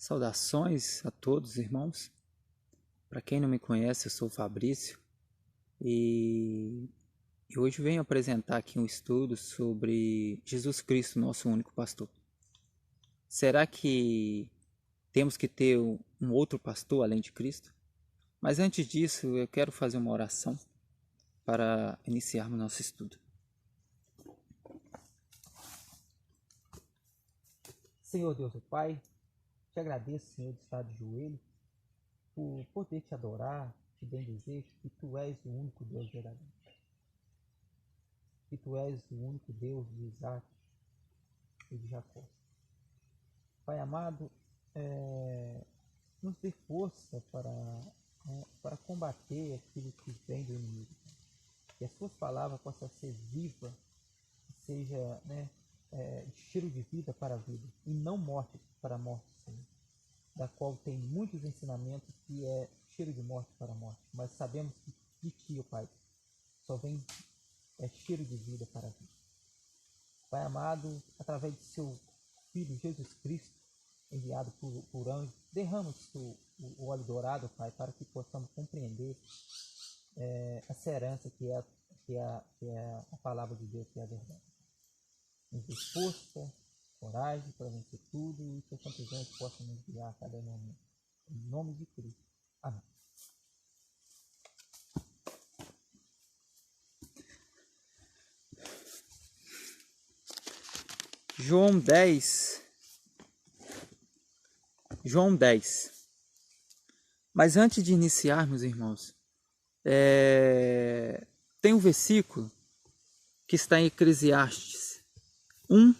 Saudações a todos, irmãos. Para quem não me conhece, eu sou o Fabrício e hoje venho apresentar aqui um estudo sobre Jesus Cristo, nosso único pastor. Será que temos que ter um outro pastor além de Cristo? Mas antes disso, eu quero fazer uma oração para iniciarmos nosso estudo. Senhor Deus e Pai, te agradeço, Senhor, de estar de joelho, por poder te adorar, te bendizer, que Tu és o único Deus verdadeiro. Que Tu és o único Deus de Isaac e de Jacó. Pai amado, nos dê força para combater aquilo que vem do inimigo. Que as Suas palavras possam ser vivas, que seja cheiro de vida para a vida, e não morte para a morte, Senhor. Da qual tem muitos ensinamentos que é cheiro de morte para a morte, mas sabemos que de Ti, ó Pai, só vem cheiro de vida para a vida. Pai amado, através de Seu Filho Jesus Cristo, enviado por anjo, derrama o óleo dourado, Pai, para que possamos compreender essa herança que é a palavra de Deus, que é a verdade. Nos dê força, coragem para vencer tudo e que o Santo Santo possa nos guiar a cada momento. Em nome de Cristo. Amém. João 10. Mas antes de iniciar, meus irmãos, tem um versículo que está em Eclesiastes 1,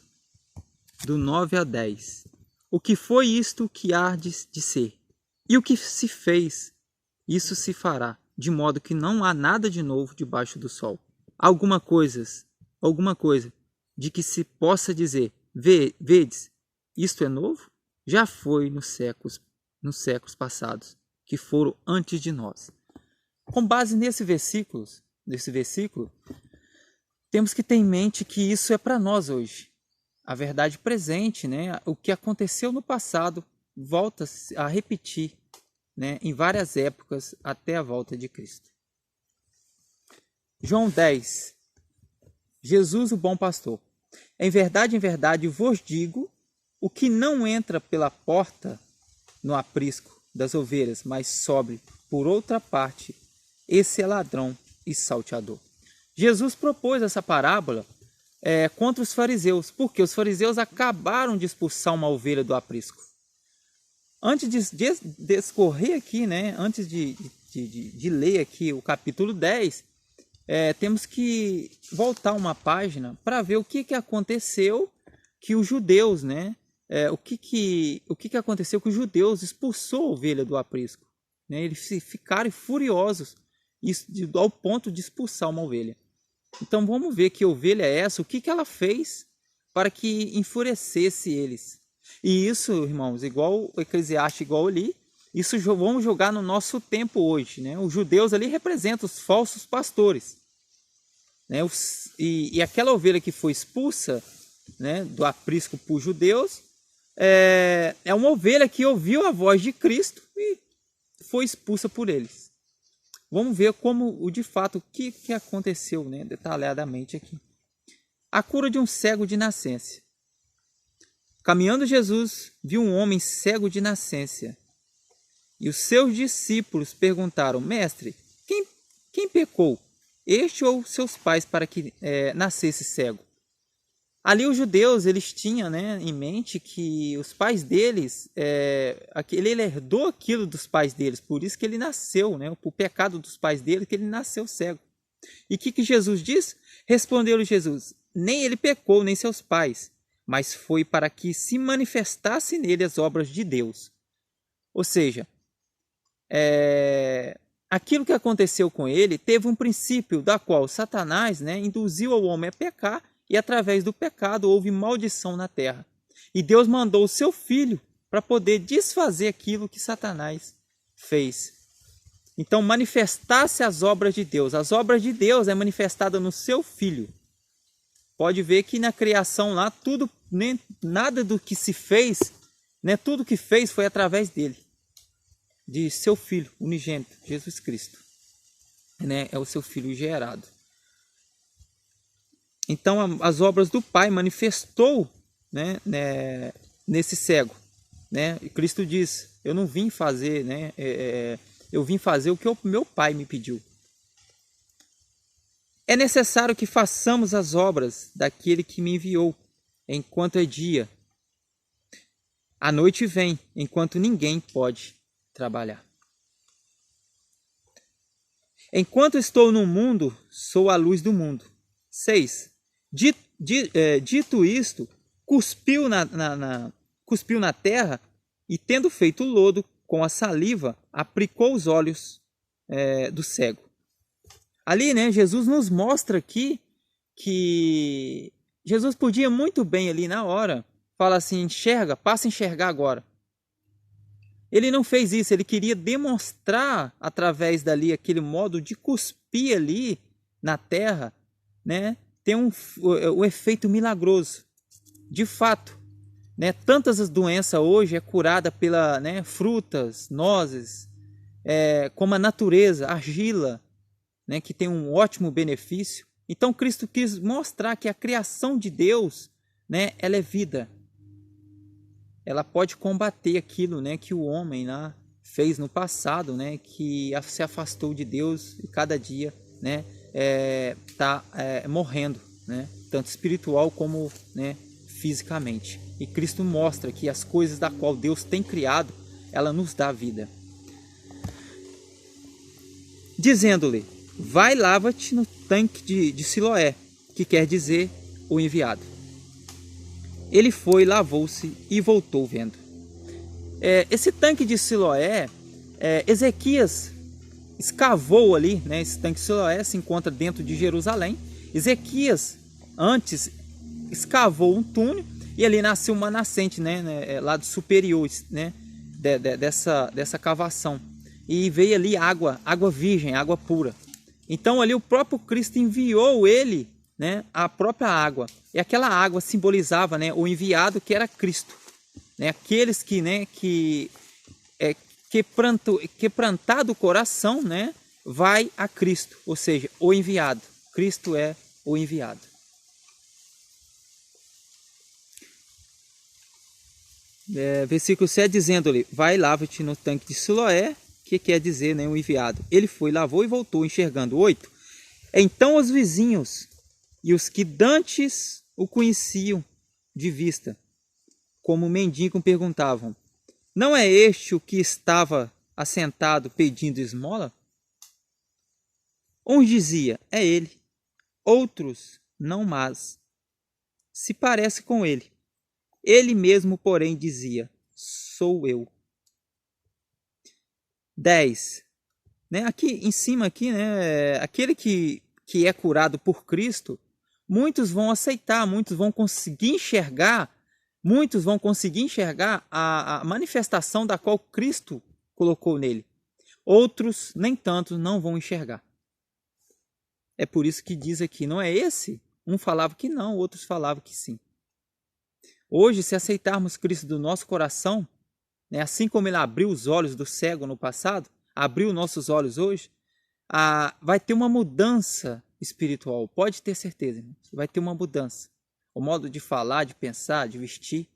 do 9 a 10. O que foi isto que há de ser? E o que se fez, isso se fará, de modo que não há nada de novo debaixo do sol. Alguma coisa de que se possa dizer, vedes, isto é novo? Já foi nos séculos passados, que foram antes de nós. Com base nesse versículo, temos que ter em mente que isso é para nós hoje. A verdade presente, o que aconteceu no passado, volta a repetir, em várias épocas até a volta de Cristo. João 10. Jesus, o bom pastor. Em verdade, vos digo, o que não entra pela porta no aprisco das ovelhas, mas sobe por outra parte, esse é ladrão e salteador. Jesus propôs essa parábola contra os fariseus, porque os fariseus acabaram de expulsar uma ovelha do aprisco. Antes de discorrer aqui, antes de ler aqui o capítulo 10, temos que voltar uma página para ver o que aconteceu que os judeus, o que aconteceu que os judeus expulsou a ovelha do aprisco. Eles ficaram furiosos ao ponto de expulsar uma ovelha. Então vamos ver que ovelha é essa, o que ela fez para que enfurecesse eles. E isso, irmãos, igual o Eclesiastes, igual ali, isso vamos jogar no nosso tempo hoje. Os judeus ali representam os falsos pastores. E aquela ovelha que foi expulsa do aprisco por judeus é uma ovelha que ouviu a voz de Cristo e foi expulsa por eles. Vamos ver de fato o que aconteceu, detalhadamente aqui. A cura de um cego de nascença. Caminhando Jesus, viu um homem cego de nascença. E os seus discípulos perguntaram, mestre, quem pecou, este ou seus pais, para que nascesse cego? Ali os judeus, eles tinham em mente que os pais deles, ele herdou aquilo dos pais deles, por isso que ele nasceu, o pecado dos pais dele, que ele nasceu cego. E o que Jesus diz? Respondeu-lhe Jesus, nem ele pecou, nem seus pais, mas foi para que se manifestasse nele as obras de Deus. Ou seja, aquilo que aconteceu com ele teve um princípio da qual Satanás induziu ao homem a pecar, e através do pecado houve maldição na terra. E Deus mandou o seu filho para poder desfazer aquilo que Satanás fez. Então, manifestasse as obras de Deus. As obras de Deus é manifestada no seu filho. Pode ver que na criação lá, nada do que se fez né? Tudo que fez foi através dele, de seu Filho unigênito, Jesus Cristo, né? É o seu Filho gerado. Então as obras do Pai manifestou, né, nesse cego, né? E Cristo diz: eu não vim fazer, né? Eu vim fazer o que o meu Pai me pediu. É necessário que façamos as obras daquele que me enviou, enquanto é dia. A noite vem, enquanto ninguém pode trabalhar. Enquanto estou no mundo, sou a luz do mundo. 6. Dito isto, cuspiu na terra e, tendo feito lodo com a saliva, aplicou os olhos do cego. Ali, né, Jesus nos mostra aqui que Jesus podia muito bem ali na hora falar assim: enxerga, passa a enxergar agora. Ele não fez isso, ele queria demonstrar através dali aquele modo de cuspir ali na terra, né, tem um efeito milagroso. De fato, né, tantas as doenças hoje é curada pela, né, frutas, nozes, como a natureza, argila, né, que tem um ótimo benefício. Então Cristo quis mostrar que a criação de Deus, né, ela é vida. Ela pode combater aquilo, né, que o homem lá fez no passado, né, que se afastou de Deus e cada dia, né, está morrendo, né, tanto espiritual como, né, fisicamente. E Cristo mostra que as coisas da qual Deus tem criado, ela nos dá vida. Dizendo-lhe: vai, lava-te no tanque de Siloé, que quer dizer o enviado. Ele foi, lavou-se e voltou vendo. Esse tanque de Siloé, Ezequias escavou ali, né? Esse tanque de Siloé se encontra dentro de Jerusalém. Ezequias antes escavou um túnel e ali nasceu uma nascente, né? Lado superior, né? Dessa cavação. E veio ali água virgem, água pura. Então ali o próprio Cristo enviou ele, né, a própria água. E aquela água simbolizava, né, o enviado, que era Cristo, né, aqueles que, né, quebrantado o coração, né, vai a Cristo, ou seja, o enviado. Cristo é o enviado. Versículo 7, dizendo-lhe: vai, lava-te no tanque de Siloé, que quer dizer, né, o enviado. Ele foi, lavou e voltou, enxergando. 8. Então os vizinhos e os que dantes o conheciam de vista, como mendigo, perguntavam: não é este o que estava assentado pedindo esmola? Uns dizia: é ele. Outros: não, mas se parece com ele. Ele mesmo, porém, dizia: sou eu. 10. Né? Aqui em cima, aqui, né? Aquele que é curado por Cristo, muitos vão aceitar, muitos vão conseguir enxergar a manifestação da qual Cristo colocou nele. Outros, nem tanto, não vão enxergar. É por isso que diz aqui: não é esse? Um falava que não, outros falavam que sim. Hoje, se aceitarmos Cristo do nosso coração, né, assim como ele abriu os olhos do cego no passado, abriu nossos olhos hoje, vai ter uma mudança espiritual. Pode ter certeza, irmãos. Vai ter uma mudança. O modo de falar, de pensar, de vestir.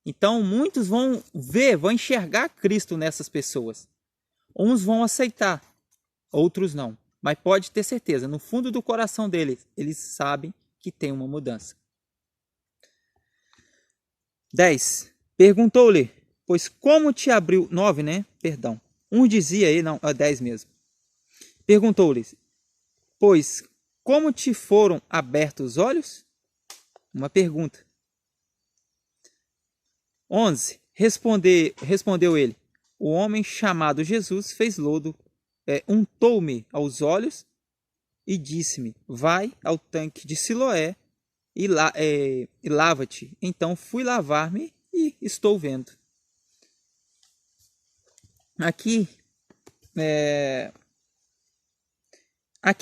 Então, muitos vão ver, vão enxergar Cristo nessas pessoas. Uns vão aceitar, outros não. Mas pode ter certeza, no fundo do coração deles, eles sabem que tem uma mudança. 10. Perguntou-lhe: pois como te abriu... 9, né? Perdão. Um dizia aí, não, 10 mesmo. Perguntou-lhe: pois como te foram abertos os olhos? Uma pergunta. 11. Respondeu ele: o homem chamado Jesus fez lodo, untou-me aos olhos e disse-me: vai ao tanque de Siloé e lava-te. Então fui lavar-me e estou vendo. Aqui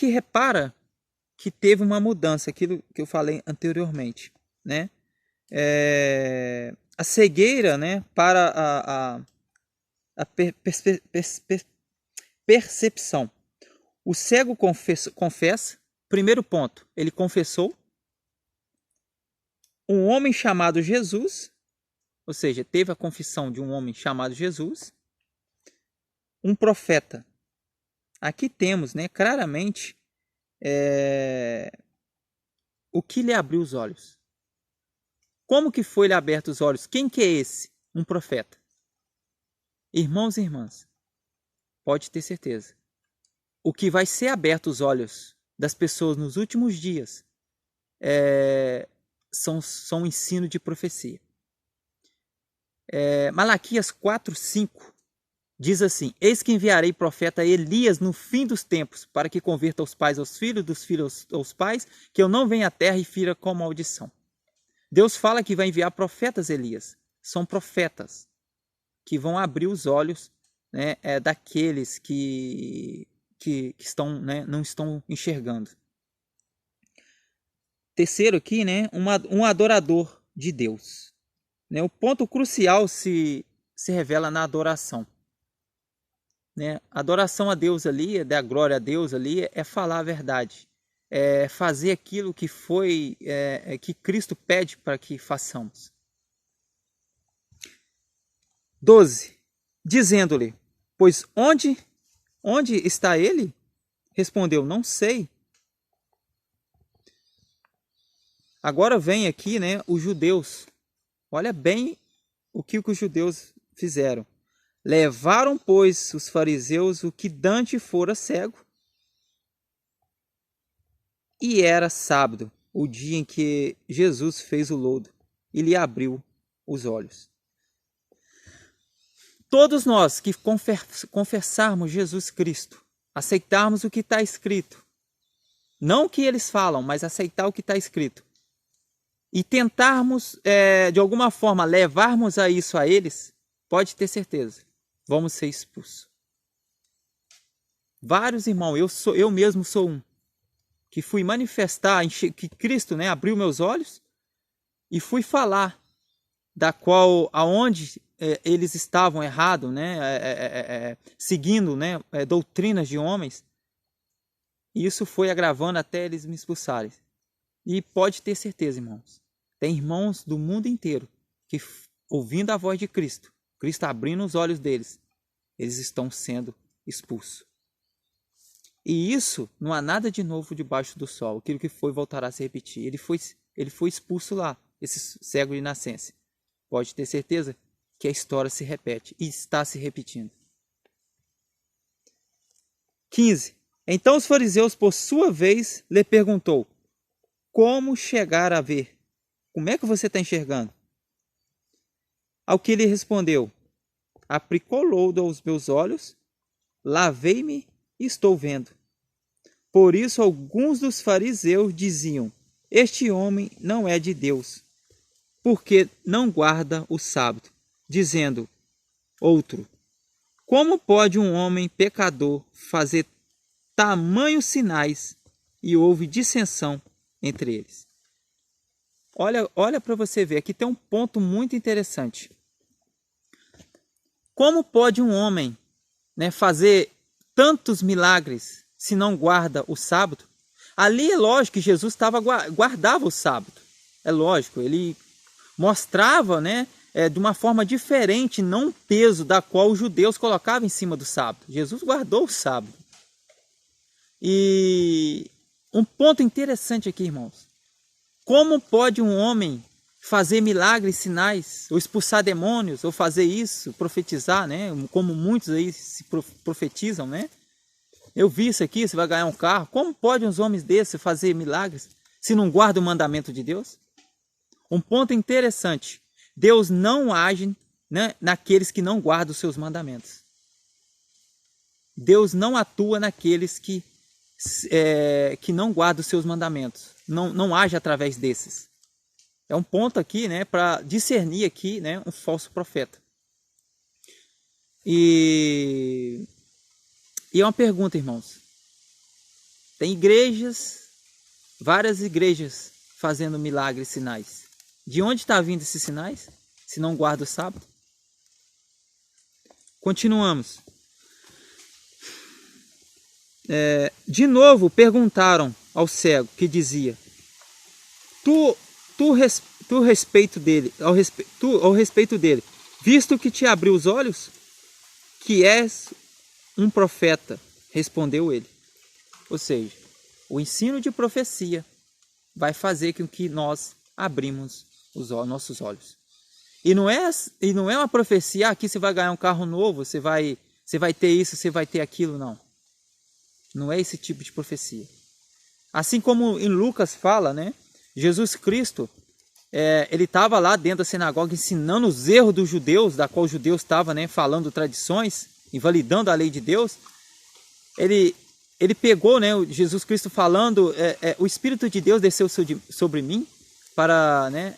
repara que teve uma mudança, aquilo que eu falei anteriormente, né? a cegueira, né, para a percepção. O cego confessa, primeiro ponto, ele confessou. Um homem chamado Jesus, ou seja, teve a confissão de um homem chamado Jesus. Um profeta. Aqui temos, né, claramente o que lhe abriu os olhos. Como que foi lhe aberto os olhos? Quem que é esse? Um profeta. Irmãos e irmãs, pode ter certeza. O que vai ser aberto os olhos das pessoas nos últimos dias são um ensino de profecia. Malaquias 4:5 diz assim: eis que enviarei profeta Elias no fim dos tempos, para que converta os pais aos filhos, dos filhos aos pais, que eu não venha à terra e fira com maldição. Deus fala que vai enviar profetas Elias. São profetas que vão abrir os olhos, né, daqueles que estão, né, não estão enxergando. Terceiro aqui, né, um adorador de Deus. Né, o ponto crucial se revela na adoração. Né? Adoração a Deus ali, dar glória a Deus ali, é falar a verdade. É fazer aquilo que que Cristo pede para que façamos. 12. Dizendo-lhe: pois onde está ele? Respondeu: não sei. Agora vem aqui, né, os judeus. Olha bem o que os judeus fizeram. Levaram, pois, os fariseus o que Dante fora cego. E era sábado, o dia em que Jesus fez o lodo e lhe abriu os olhos. Todos nós que confessarmos Jesus Cristo, aceitarmos o que está escrito, não o que eles falam, mas aceitar o que está escrito, e tentarmos, de alguma forma, levarmos a isso a eles, pode ter certeza, vamos ser expulsos. Vários irmãos, eu mesmo sou um, que fui manifestar que Cristo, né, abriu meus olhos e fui falar aonde eles estavam errados, né, seguindo, né, doutrinas de homens. E isso foi agravando até eles me expulsarem. E pode ter certeza, irmãos, tem irmãos do mundo inteiro que, ouvindo a voz de Cristo, Cristo abrindo os olhos deles, eles estão sendo expulsos. E isso não há nada de novo debaixo do sol. Aquilo que foi voltará a se repetir. Ele foi expulso lá, esse cego de nascença. Pode ter certeza que a história se repete e está se repetindo. 15. Então os fariseus, por sua vez, lhe perguntou: como chegar a ver? Como é que você está enxergando? Ao que ele respondeu: aplicou lodo aos meus olhos, lavei-me e estou vendo. Por isso alguns dos fariseus diziam: este homem não é de Deus, porque não guarda o sábado. Dizendo outro: como pode um homem pecador fazer tamanhos sinais? E houve dissensão entre eles. Olha para você ver, aqui tem um ponto muito interessante. Como pode um homem, né, fazer tantos milagres se não guarda o sábado? Ali é lógico que Jesus guardava o sábado. É lógico, ele mostrava, né, de uma forma diferente, não um peso da qual os judeus colocavam em cima do sábado. Jesus guardou o sábado. E um ponto interessante aqui, irmãos. Como pode um homem fazer milagres, sinais, ou expulsar demônios, ou fazer isso, profetizar, né? Como muitos aí se profetizam, né? Eu vi isso aqui, você vai ganhar um carro. Como podem os homens desses fazer milagres se não guardam o mandamento de Deus? Um ponto interessante. Deus não age, né, naqueles que não guardam os seus mandamentos. Deus não atua naqueles que não guardam os seus mandamentos. Não age através desses. É um ponto aqui, né, para discernir aqui, né, um falso profeta. E é uma pergunta, irmãos. Tem igrejas, várias igrejas fazendo milagres, sinais. De onde está vindo esses sinais? se não guarda o sábado? Continuamos. De novo perguntaram ao cego, que dizia: ao respeito dele, visto que te abriu os olhos, que és um profeta, respondeu ele. Ou seja, o ensino de profecia vai fazer com que nós abrimos os nossos olhos. E não é uma profecia, aqui você vai ganhar um carro novo, você vai ter isso, você vai ter aquilo, não. Não é esse tipo de profecia. Assim como em Lucas fala, né? Jesus Cristo, ele estava lá dentro da sinagoga ensinando os erros dos judeus, da qual os judeus estavam, né, falando tradições, invalidando a lei de Deus. Ele pegou, né, Jesus Cristo falando, o Espírito de Deus desceu sobre mim para, né,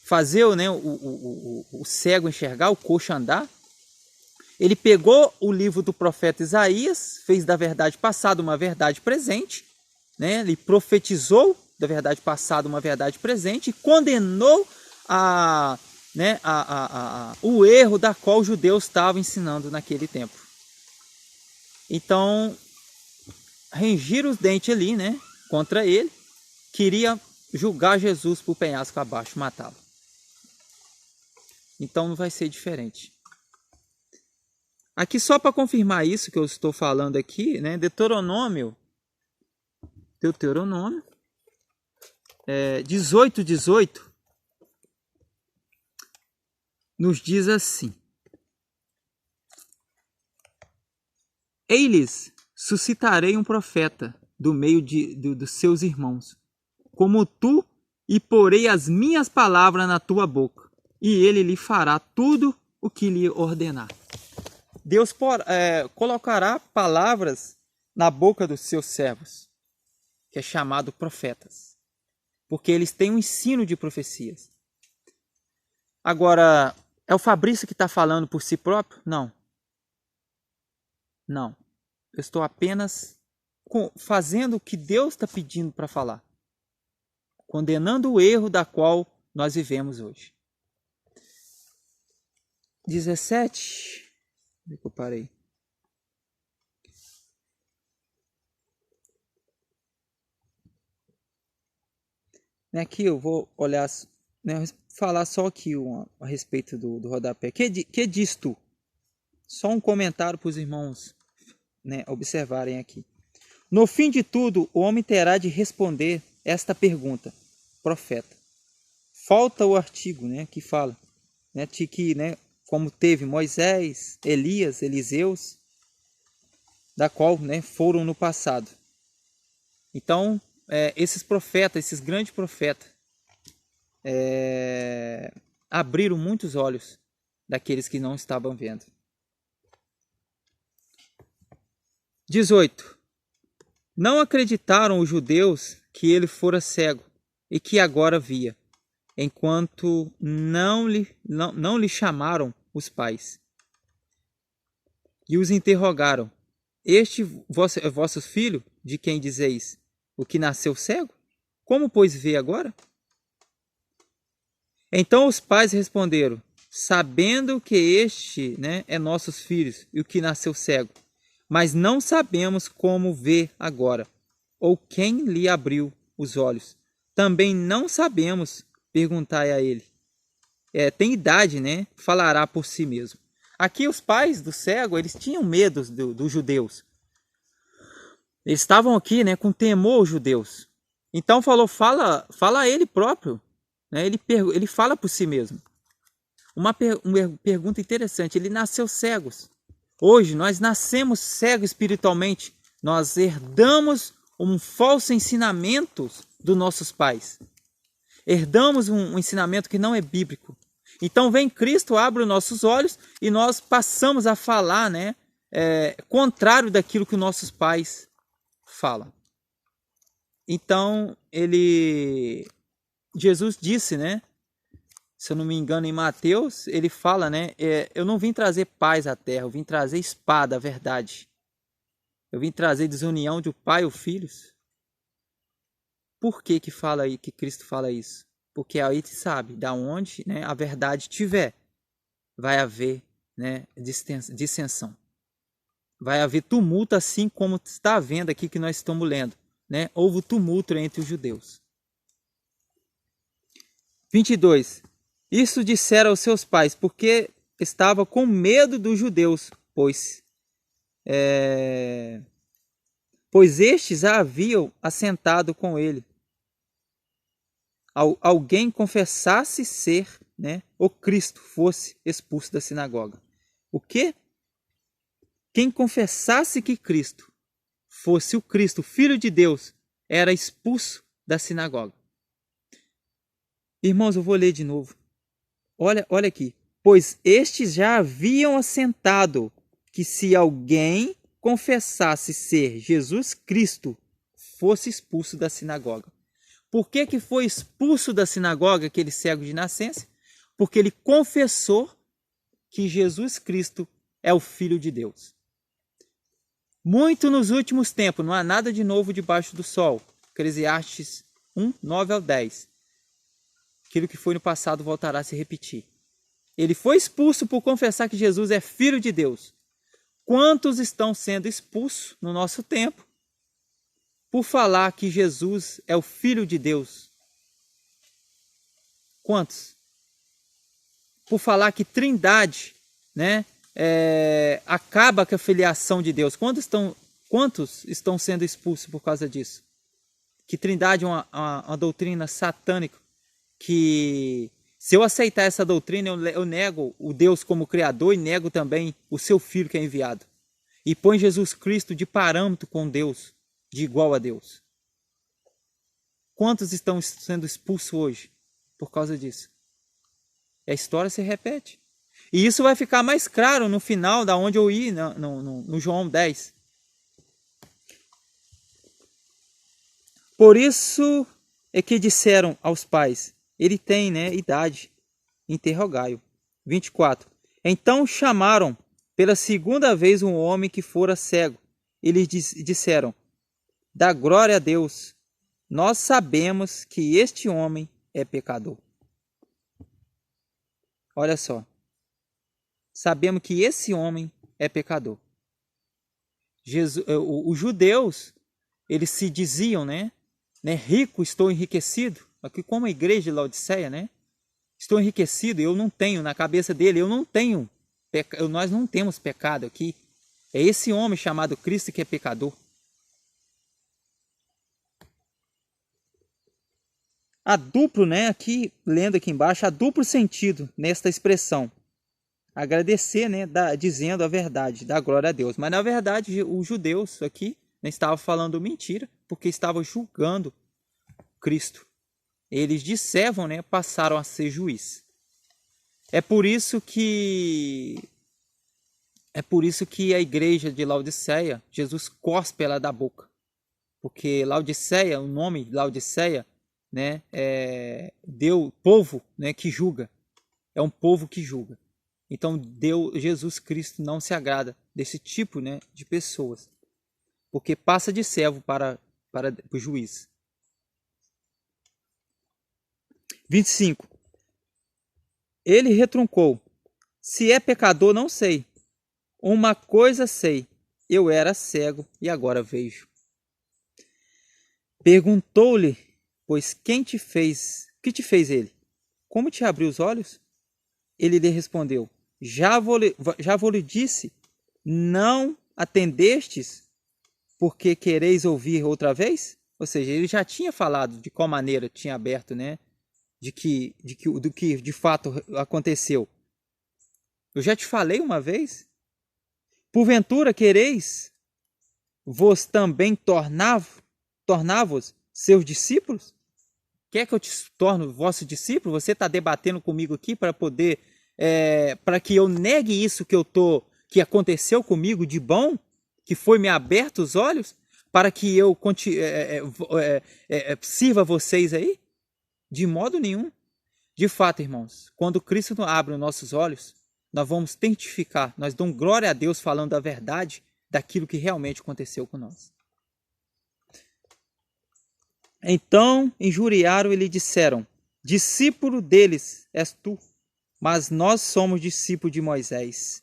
fazer, né, o cego enxergar, o coxo andar. Ele pegou o livro do profeta Isaías, fez da verdade passada uma verdade presente, né? Ele profetizou da verdade passada uma verdade presente e condenou o erro da qual os judeus estavam ensinando naquele tempo. Então, rangiram os dentes ali, né, contra ele, queria julgar Jesus por penhasco abaixo, matá-lo. Então não vai ser diferente. Aqui só para confirmar isso que eu estou falando aqui, né, Deuteronômio 18:18 nos diz assim: Eis suscitarei um profeta do meio dos seus irmãos, como tu, e porei as minhas palavras na tua boca, e ele lhe fará tudo o que lhe ordenar. Deus colocará palavras na boca dos seus servos, que é chamado profetas, porque eles têm um ensino de profecias. Agora, é o Fabrício que está falando por si próprio? Não. Não. Eu estou apenas fazendo o que Deus está pedindo para falar, condenando o erro da qual nós vivemos hoje. 17. Onde é que eu parei? Aqui eu vou olhar, né, falar só aqui a respeito do rodapé. Que diz tu? Só um comentário para os irmãos, né, observarem aqui. No fim de tudo, o homem terá de responder esta pergunta: profeta. Falta o artigo, né, que fala, né, que, né, como teve Moisés, Elias, Eliseus, da qual, né, foram no passado. Então, esses profetas, esses grandes profetas, abriram muitos olhos daqueles que não estavam vendo. 18. Não acreditaram os judeus que ele fora cego e que agora via, enquanto não lhe chamaram os pais. E os interrogaram: Este é vosso filho, de quem dizeis, o que nasceu cego? Como, pois, vê agora? Então os pais responderam: sabendo que este, né, é nossos filhos e o que nasceu cego, mas não sabemos como vê agora, ou quem lhe abriu os olhos. Também não sabemos, perguntai a ele. Tem idade, né? Falará por si mesmo. Aqui os pais do cego, eles tinham medo dos judeus. Eles estavam aqui, né, com temor aos judeus. Então fala a ele próprio, né? Ele fala por si mesmo. Uma pergunta interessante: ele nasceu cegos. Hoje nós nascemos cegos espiritualmente. Nós herdamos um falso ensinamento dos nossos pais. Herdamos um ensinamento que não é bíblico. Então vem Cristo, abre os nossos olhos e nós passamos a falar, né, contrário daquilo que nossos pais falam. Então Jesus disse, né, se eu não me engano, em Mateus, ele fala, né, eu não vim trazer paz à terra, eu vim trazer espada, a verdade. Eu vim trazer desunião de pai e filhos. Por que fala aí, que Cristo fala isso? Porque aí tu sabe, da onde, né, a verdade tiver, vai haver, né, dissensão. Vai haver tumulto, assim como está vendo aqui que nós estamos lendo, né? Houve tumulto entre os judeus. 22. Isso disseram aos seus pais, porque estava com medo dos judeus, pois estes a haviam assentado com ele. Alguém confessasse ser, né, o Cristo, fosse expulso da sinagoga. O quê? Quem confessasse que Cristo fosse o Cristo, Filho de Deus, era expulso da sinagoga. Irmãos, eu vou ler de novo. Olha aqui. Pois estes já haviam assentado que se alguém confessasse ser Jesus Cristo, fosse expulso da sinagoga. Por que foi expulso da sinagoga aquele cego de nascença? Porque ele confessou que Jesus Cristo é o Filho de Deus. Muito nos últimos tempos, não há nada de novo debaixo do sol. Eclesiastes 1, 9 ao 10. Aquilo que foi no passado voltará a se repetir. Ele foi expulso por confessar que Jesus é Filho de Deus. Quantos estão sendo expulsos no nosso tempo por falar que Jesus é o Filho de Deus? Quantos? Por falar que Trindade, né, acaba com a filiação de Deus. Quantos estão sendo expulsos por causa disso? Que Trindade é uma doutrina satânica, que se eu aceitar essa doutrina, eu nego o Deus como Criador e nego também o seu Filho que é enviado. E põe Jesus Cristo de parâmetro com Deus, de igual a Deus. Quantos estão sendo expulsos hoje por causa disso? A história se repete. E isso vai ficar mais claro no final, da onde eu ia, no João 10. Por isso é que disseram aos pais, ele tem, né, idade, interrogai-o. 24. Então chamaram pela segunda vez um homem que fora cego. Eles disseram, dá glória a Deus, nós sabemos que este homem é pecador. Olha só. Sabemos que esse homem é pecador. Os judeus, eles se diziam, né? Rico, estou enriquecido. Aqui como a igreja de Laodiceia, né? Estou enriquecido, eu não tenho, na cabeça dele, eu não tenho, nós não temos pecado aqui. É esse homem chamado Cristo que é pecador. Há duplo, né? Aqui, lendo aqui embaixo, há duplo sentido nesta expressão. Agradecer, né? Dizendo a verdade, dar glória a Deus. Mas na verdade, os judeus aqui, né, estavam falando mentira, porque estavam julgando Cristo. Eles disseram, né? Passaram a ser juiz. É por isso que a igreja de Laodiceia, Jesus cospe ela da boca. Porque Laodiceia, o nome Laodiceia, né, povo, né, que julga. É um povo que julga. Então Jesus Cristo não se agrada desse tipo, né, de pessoas. Porque passa de servo para o juiz. 25. Ele retruncou, se é pecador não sei. Uma coisa sei, eu era cego e agora vejo. Perguntou-lhe, pois que te fez ele? Como te abriu os olhos? Ele lhe respondeu, já vou lhe disse, não atendestes, porque quereis ouvir outra vez? Ou seja, ele já tinha falado de qual maneira tinha aberto, né? Do que de fato aconteceu. Eu já te falei uma vez. Porventura quereis vos também tornar-vos seus discípulos? Quer que eu te torne vosso discípulo? Você está debatendo comigo aqui para poder, para que eu negue isso que aconteceu comigo de bom, que foi me aberto os olhos, para que eu sirva vocês aí? De modo nenhum. De fato, irmãos, quando Cristo abre os nossos olhos, nós vamos testificar, nós damos glória a Deus falando a verdade daquilo que realmente aconteceu com nós. Então injuriaram e lhe disseram, discípulo deles és tu, mas nós somos discípulos de Moisés.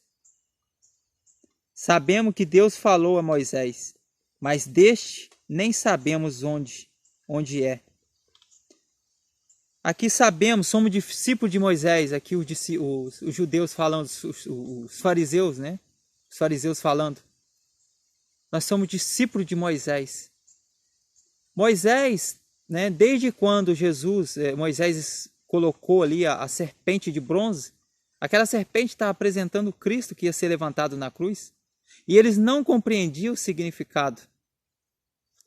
Sabemos que Deus falou a Moisés, mas deste nem sabemos onde é. Aqui sabemos, somos discípulos de Moisés, aqui os judeus falando, os fariseus, né? Os fariseus falando. Nós somos discípulos de Moisés. Moisés, né, desde quando Moisés colocou ali a serpente de bronze, aquela serpente estava apresentando o Cristo que ia ser levantado na cruz, e eles não compreendiam o significado.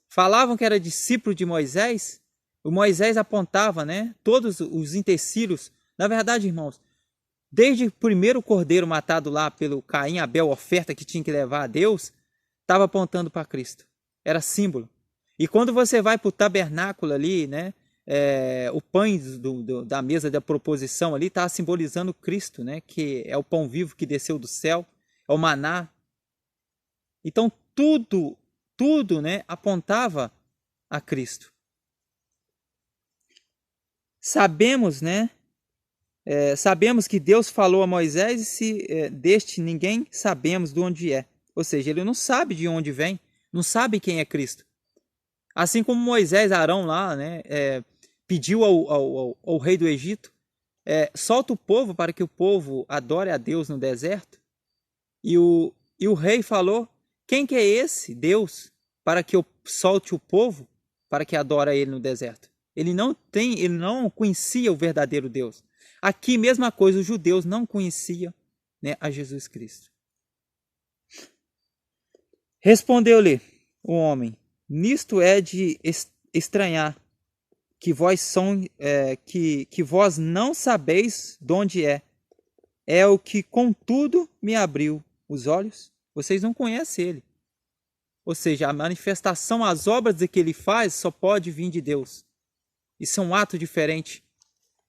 Falavam que era discípulo de Moisés, o Moisés apontava, né, todos os utensílios. Na verdade, irmãos, desde o primeiro cordeiro matado lá pelo Caim, Abel, oferta que tinha que levar a Deus, estava apontando para Cristo. Era símbolo. E quando você vai para o tabernáculo ali, né, o pães da mesa da proposição ali está simbolizando Cristo, né, que é o pão vivo que desceu do céu, é o maná. Então tudo, né, apontava a Cristo. Sabemos, né, sabemos que Deus falou a Moisés e se deste ninguém sabemos de onde é. Ou seja, ele não sabe de onde vem, não sabe quem é Cristo. Assim como Moisés, Arão lá, né, pediu ao rei do Egito, solta o povo para que o povo adore a Deus no deserto. E o rei falou, quem que é esse Deus para que eu solte o povo para que adore a ele no deserto? Ele não conhecia o verdadeiro Deus. Aqui, mesma coisa, os judeus não conheciam, né, a Jesus Cristo. Respondeu-lhe o homem, nisto é de estranhar, que vós não sabeis de onde é o que contudo me abriu os olhos. Vocês não conhecem ele. Ou seja, a manifestação, as obras que ele faz só pode vir de Deus. Isso é um ato diferente.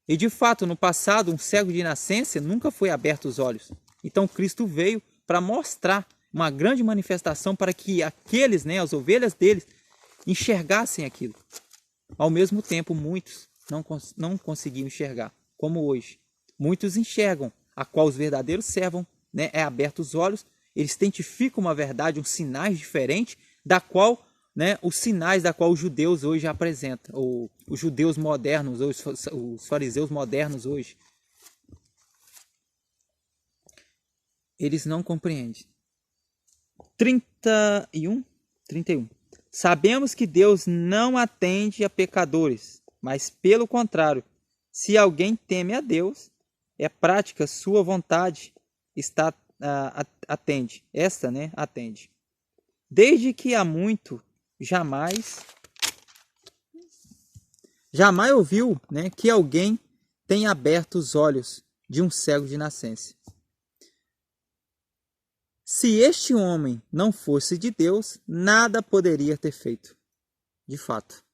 E de fato, no passado, um cego de nascença nunca foi aberto os olhos. Então Cristo veio para mostrar uma grande manifestação para que aqueles, né, as ovelhas deles, enxergassem aquilo. Ao mesmo tempo, muitos não conseguiam enxergar, como hoje. Muitos enxergam, a qual os verdadeiros servos, né, é aberto os olhos, eles testificam uma verdade, uns sinais diferentes, da qual, né, os sinais da qual os judeus hoje apresentam, ou os judeus modernos, ou os fariseus modernos hoje. Eles não compreendem. 31. Sabemos que Deus não atende a pecadores, mas pelo contrário, se alguém teme a Deus, é prática sua vontade, atende. Esta, né, atende. Desde que há muito, jamais ouviu, né, que alguém tenha aberto os olhos de um cego de nascença. Se este homem não fosse de Deus, nada poderia ter feito. De fato.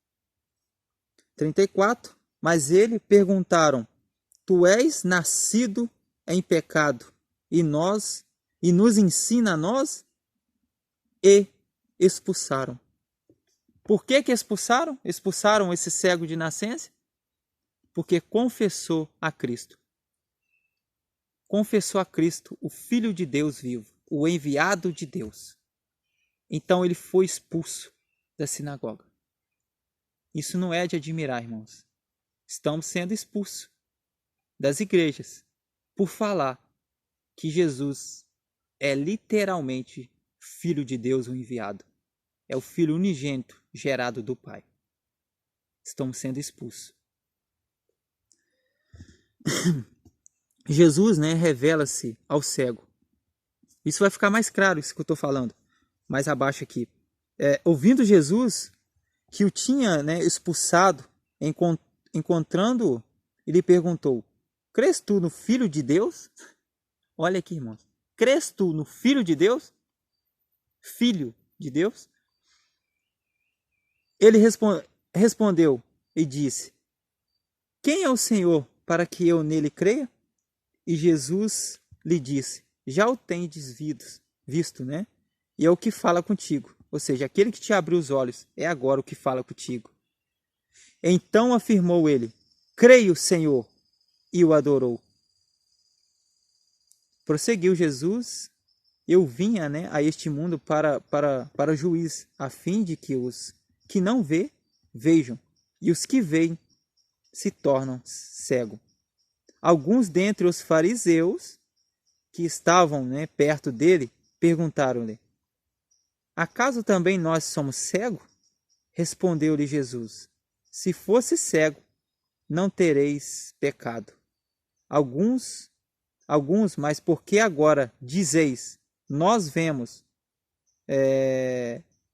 34. Mas ele perguntaram, tu és nascido em pecado, e nos ensina a nós? E expulsaram. Por que expulsaram? Expulsaram esse cego de nascença? Porque confessou a Cristo. Confessou a Cristo, o Filho de Deus vivo, o enviado de Deus. Então ele foi expulso da sinagoga. Isso não é de admirar, irmãos. Estamos sendo expulsos das igrejas por falar que Jesus é literalmente Filho de Deus, o enviado. É o Filho unigênito gerado do Pai. Estamos sendo expulsos. Jesus, né, revela-se ao cego. Isso vai ficar mais claro, isso que eu estou falando. Mais abaixo aqui. Ouvindo Jesus, que o tinha, né, expulsado, encontrando-o, ele perguntou, crês tu no Filho de Deus? Olha aqui, irmãos. Crês tu no Filho de Deus? Filho de Deus? Ele respondeu e disse, quem é o Senhor para que eu nele creia? E Jesus lhe disse, já o tendes visto, né? E é o que fala contigo. Ou seja, aquele que te abriu os olhos é agora o que fala contigo. Então afirmou ele, creio, Senhor, e o adorou. Prosseguiu Jesus: eu vinha, né, a este mundo para juiz, a fim de que os que não vê, vejam, e os que veem se tornam cegos. Alguns dentre os fariseus que estavam, né, perto dele perguntaram-lhe: acaso também nós somos cegos? Respondeu-lhe Jesus: se fosse cego, não tereis pecado. Alguns, mas porque agora dizeis, nós vemos,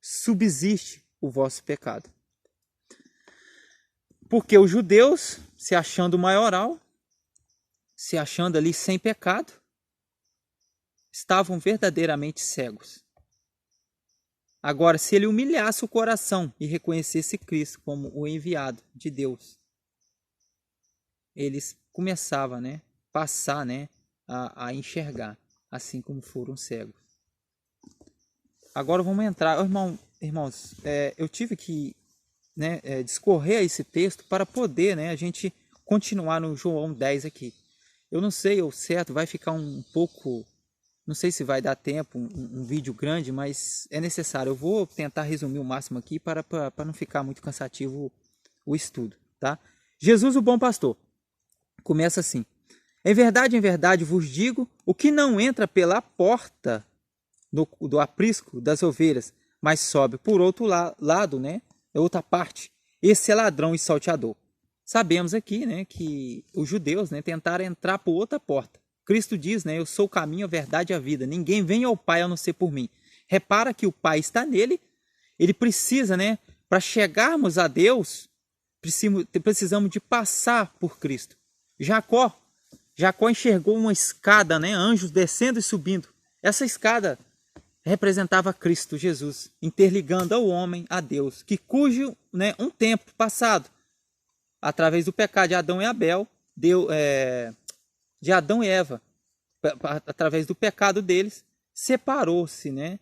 subsiste o vosso pecado. Porque os judeus, se achando maioral, se achando ali sem pecado, estavam verdadeiramente cegos. Agora, se ele humilhasse o coração e reconhecesse Cristo como o enviado de Deus, eles começavam, né, passar, né, a enxergar, assim como foram cegos. Agora vamos entrar, irmãos, eu tive que, né, discorrer esse texto para poder, né, a gente continuar no João 10 aqui. Eu não sei ao certo, vai ficar um pouco, não sei se vai dar tempo, um vídeo grande, mas é necessário. Eu vou tentar resumir o máximo aqui para não ficar muito cansativo o estudo, tá? Jesus, o bom pastor, começa assim: em verdade vos digo, o que não entra pela porta do aprisco das ovelhas, mas sobe por outro lado, né, outra parte, esse é ladrão e salteador. Sabemos aqui, né, que os judeus, né, tentaram entrar por outra porta. Cristo diz, né, eu sou o caminho, a verdade e a vida. Ninguém vem ao Pai a não ser por mim. Repara que o Pai está nele. Ele precisa, né, para chegarmos a Deus, precisamos de passar por Cristo. Jacó enxergou uma escada, né, anjos descendo e subindo. Essa escada representava Cristo Jesus, interligando ao homem a Deus, cujo, né, um tempo passado, através do pecado de Adão e Abel, de Adão e Eva, através do pecado deles, separou-se, né,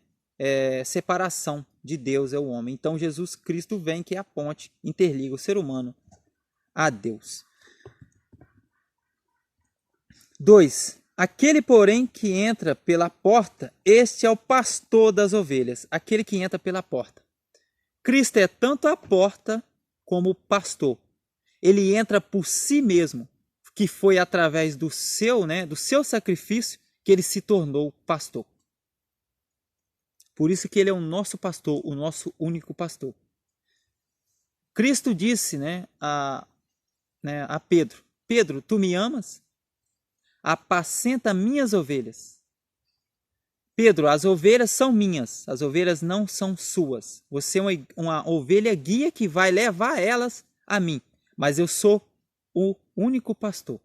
separação de Deus ao homem. Então Jesus Cristo vem, que é a ponte, interliga o ser humano a Deus. 2. Aquele, porém, que entra pela porta, este é o pastor das ovelhas. Aquele que entra pela porta. Cristo é tanto a porta como o pastor. Ele entra por si mesmo, que foi através do seu sacrifício que ele se tornou pastor. Por isso que ele é o nosso pastor, o nosso único pastor. Cristo disse, né, a Pedro: Pedro, tu me amas? Apacenta minhas ovelhas. Pedro, as ovelhas são minhas, as ovelhas não são suas. Você é uma ovelha guia que vai levar elas a mim, mas eu sou o único pastor.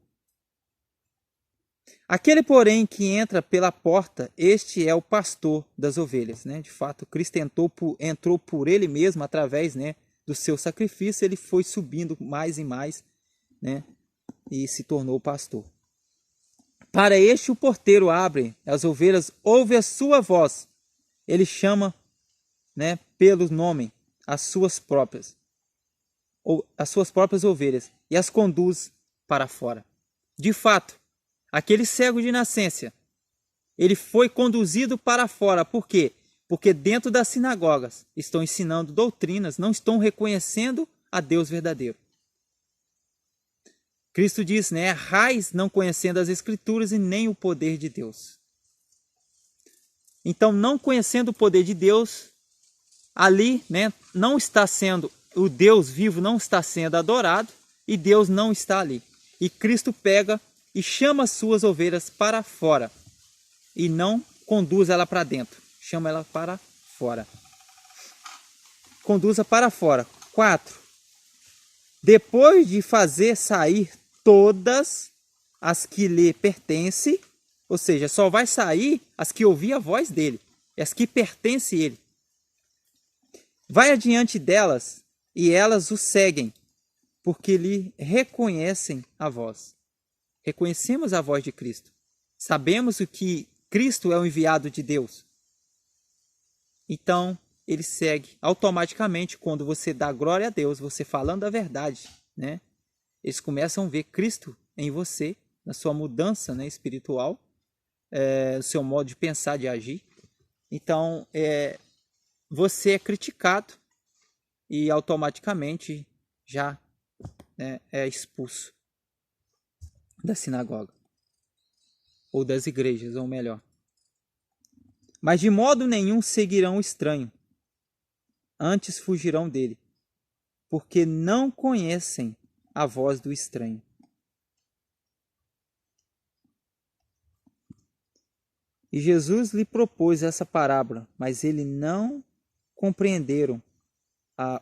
Aquele, porém, que entra pela porta, este é o pastor das ovelhas, né? De fato, Cristo entrou por ele mesmo, através, né, do seu sacrifício, ele foi subindo mais e mais, né, e se tornou pastor. Para este o porteiro abre, as ovelhas ouvem a sua voz. Ele chama, né, pelo nome as suas próprias ovelhas e as conduz para fora. De fato, aquele cego de nascença, ele foi conduzido para fora. Por quê? Porque dentro das sinagogas estão ensinando doutrinas, não estão reconhecendo a Deus verdadeiro. Cristo diz, né, errais não conhecendo as Escrituras e nem o poder de Deus. Então, não conhecendo o poder de Deus, ali, né, não está sendo, o Deus vivo não está sendo adorado e Deus não está ali. E Cristo pega e chama as suas ovelhas para fora e não conduz ela para dentro, chama ela para fora. Conduza para fora. 4. Depois de fazer sair todas as que lhe pertencem, ou seja, só vai sair as que ouvir a voz dele, as que pertencem a ele. Vai adiante delas e elas o seguem, porque lhe reconhecem a voz. Reconhecemos a voz de Cristo. Sabemos que Cristo é o enviado de Deus. Então, ele segue automaticamente quando você dá glória a Deus, você falando a verdade, né? eles começam a ver Cristo em você, na sua mudança, né, espiritual, no seu modo de pensar, de agir. Então, você é criticado e automaticamente já, né, é expulso da sinagoga ou das igrejas, ou melhor. Mas de modo nenhum seguirão o estranho, antes fugirão dele, porque não conhecem a voz do estranho. E Jesus lhe propôs essa parábola, mas eles não compreenderam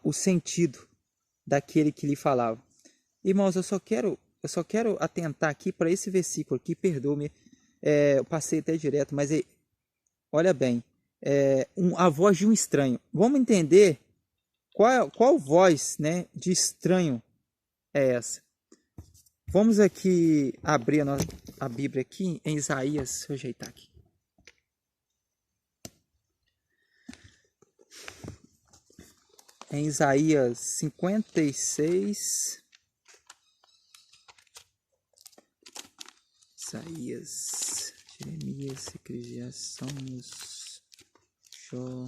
o sentido daquele que lhe falava. Irmãos, eu só quero atentar aqui para esse versículo aqui, perdoe-me, eu passei até direto, mas olha bem, a voz de um estranho. Vamos entender qual voz, né, de estranho é essa. Vamos aqui abrir a Bíblia aqui em Isaías, deixa eu ajeitar aqui. Em Isaías 56. Isaías, Jeremias, Eclesiastes, Jó.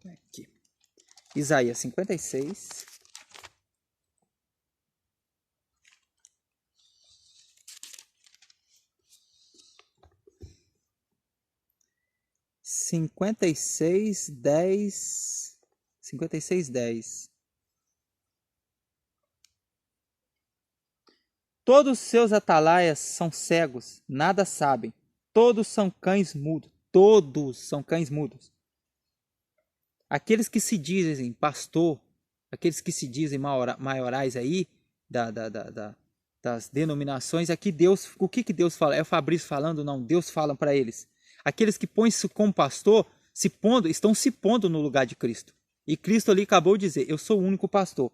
Aqui. Isaías 56. Cinquenta e seis, 10. Todos os seus atalaias são cegos, nada sabem. Todos são cães mudos. Todos são cães mudos. Aqueles que se dizem pastor, aqueles que se dizem maiorais aí, das denominações, aqui Deus, o que Deus fala? É o Fabrício falando? Não, Deus fala para eles. Aqueles que põem-se como pastor, estão se pondo no lugar de Cristo. E Cristo ali acabou de dizer, eu sou o único pastor.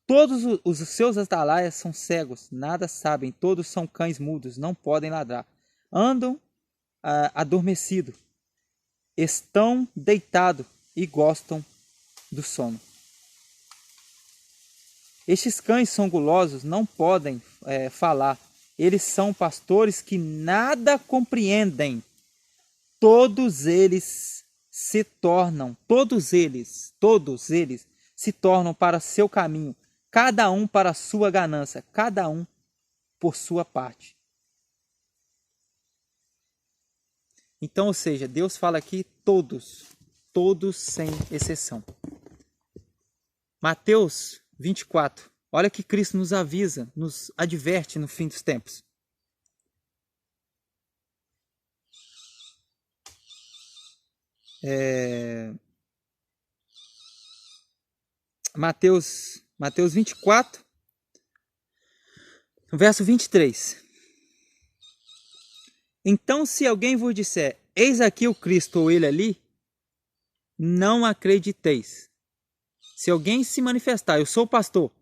Todos os seus atalaias são cegos, nada sabem, todos são cães mudos, não podem ladrar. Andam adormecidos, estão deitados e gostam do sono. Estes cães são gulosos, não podem falar. Eles são pastores que nada compreendem. Todos eles se tornam para seu caminho, cada um para a sua ganância, cada um por sua parte. Então, ou seja, Deus fala aqui todos sem exceção. Mateus 24, olha que Cristo nos avisa, nos adverte no fim dos tempos. Mateus 24, verso 23. Então, se alguém vos disser, eis aqui o Cristo ou ele ali, não acrediteis. Se alguém se manifestar, eu sou o pastor,